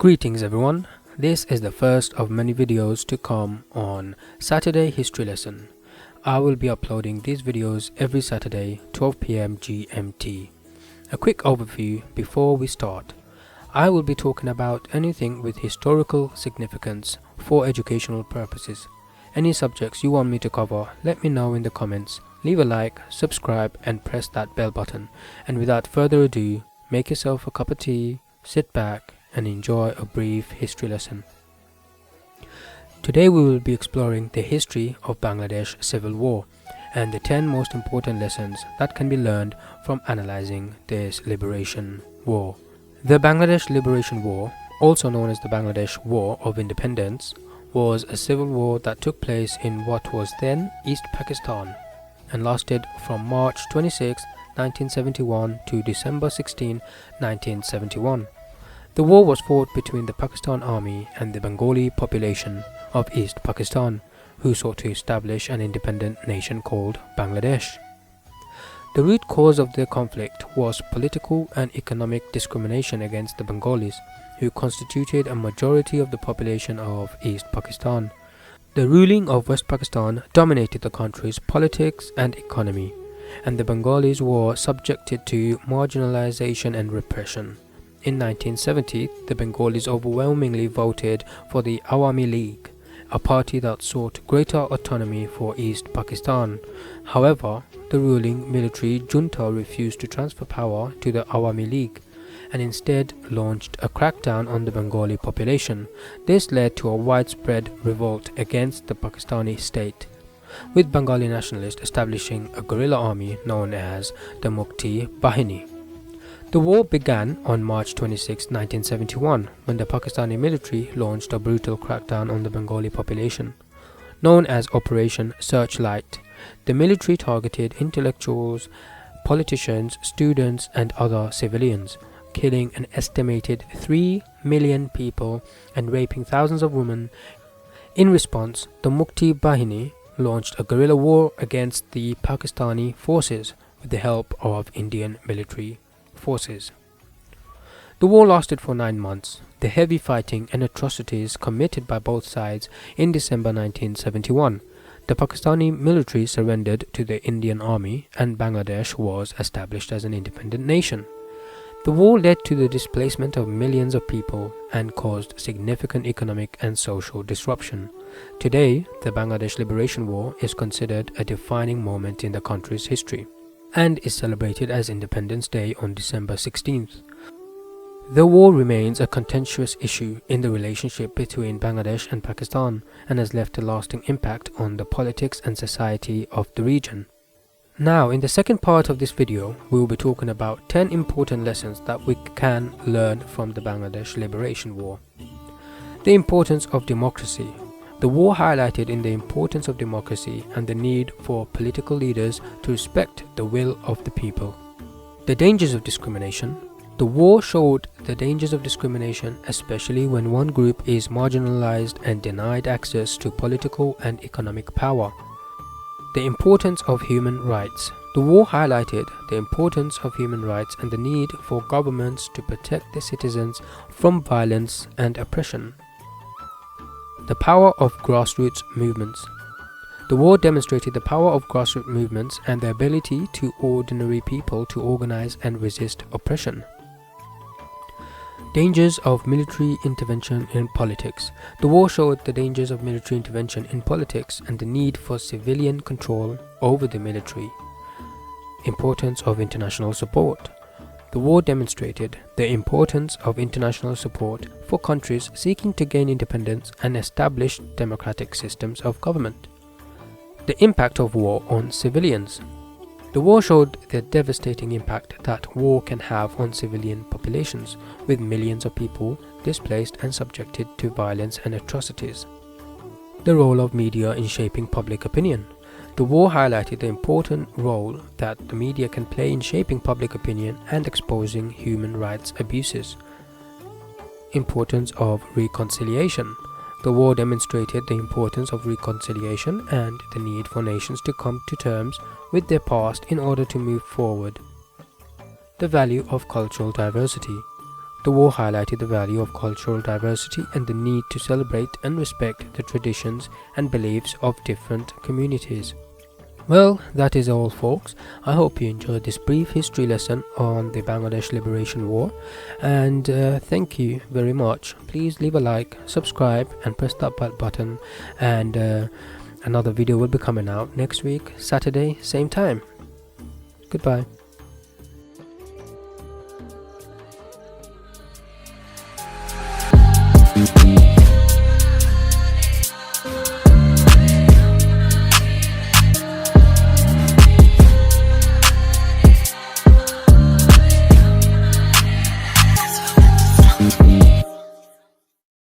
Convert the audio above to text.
Greetings everyone, this is the first of many videos to come on Saturday History Lesson. I will be uploading these videos every Saturday 12 PM GMT. A quick overview before we start. I will be talking about anything with historical significance for educational purposes. Any subjects you want me to cover, let me know in the comments. Leave a like, subscribe and press that bell button. And without further ado, make yourself a cup of tea, sit back and enjoy a brief history lesson. Today we will be exploring the history of Bangladesh Civil War and the 10 most important lessons that can be learned from analyzing this liberation war. The Bangladesh Liberation War, also known as the Bangladesh War of Independence, was a civil war that took place in what was then East Pakistan and lasted from March 26, 1971 to December 16, 1971. The war was fought between the Pakistan Army and the Bengali population of East Pakistan, who sought to establish an independent nation called Bangladesh. The root cause of the conflict was political and economic discrimination against the Bengalis, who constituted a majority of the population of East Pakistan. The ruling of West Pakistan dominated the country's politics and economy, and the Bengalis were subjected to marginalization and repression. In 1970, the Bengalis overwhelmingly voted for the Awami League, a party that sought greater autonomy for East Pakistan. However, the ruling military junta refused to transfer power to the Awami League and instead launched a crackdown on the Bengali population. This led to a widespread revolt against the Pakistani state, with Bengali nationalists establishing a guerrilla army known as the Mukti Bahini. The war began on March 26, 1971, when the Pakistani military launched a brutal crackdown on the Bengali population. Known as Operation Searchlight, the military targeted intellectuals, politicians, students and other civilians, killing an estimated 3 million people and raping thousands of women. In response, the Mukti Bahini launched a guerrilla war against the Pakistani forces with the help of Indian military forces. The war lasted for 9 months. The heavy fighting and atrocities committed by both sides in December 1971. The Pakistani military surrendered to the Indian army and Bangladesh was established as an independent nation. The war led to the displacement of millions of people and caused significant economic and social disruption. Today, the Bangladesh Liberation War is considered a defining moment in the country's history and is celebrated as Independence Day on December 16th. The war remains a contentious issue in the relationship between Bangladesh and Pakistan and has left a lasting impact on the politics and society of the region. Now, in the second part of this video, we will be talking about 10 important lessons that we can learn from the Bangladesh Liberation War. The importance of democracy. The war highlighted the importance of democracy and the need for political leaders to respect the will of the people. The dangers of discrimination. The war showed the dangers of discrimination, especially when one group is marginalized and denied access to political and economic power. The importance of human rights. The war highlighted the importance of human rights and the need for governments to protect their citizens from violence and oppression. The power of grassroots movements. The war demonstrated the power of grassroots movements and the ability to ordinary people to organize and resist oppression. Dangers of military intervention in politics. The war showed the dangers of military intervention in politics and the need for civilian control over the military. Importance of international support. The war demonstrated the importance of international support for countries seeking to gain independence and establish democratic systems of government. The impact of war on civilians. The war showed the devastating impact that war can have on civilian populations, with millions of people displaced and subjected to violence and atrocities. The role of media in shaping public opinion. The war highlighted the important role that the media can play in shaping public opinion and exposing human rights abuses. Importance of reconciliation. The war demonstrated the importance of reconciliation and the need for nations to come to terms with their past in order to move forward. The value of cultural diversity. The war highlighted the value of cultural diversity and the need to celebrate and respect the traditions and beliefs of different communities. Well, that is all, folks. I hope you enjoyed this brief history lesson on the Bangladesh Liberation War, and thank you very much. Please leave a like, subscribe, and press that bell button, and another video will be coming out next week, Saturday, same time. Goodbye.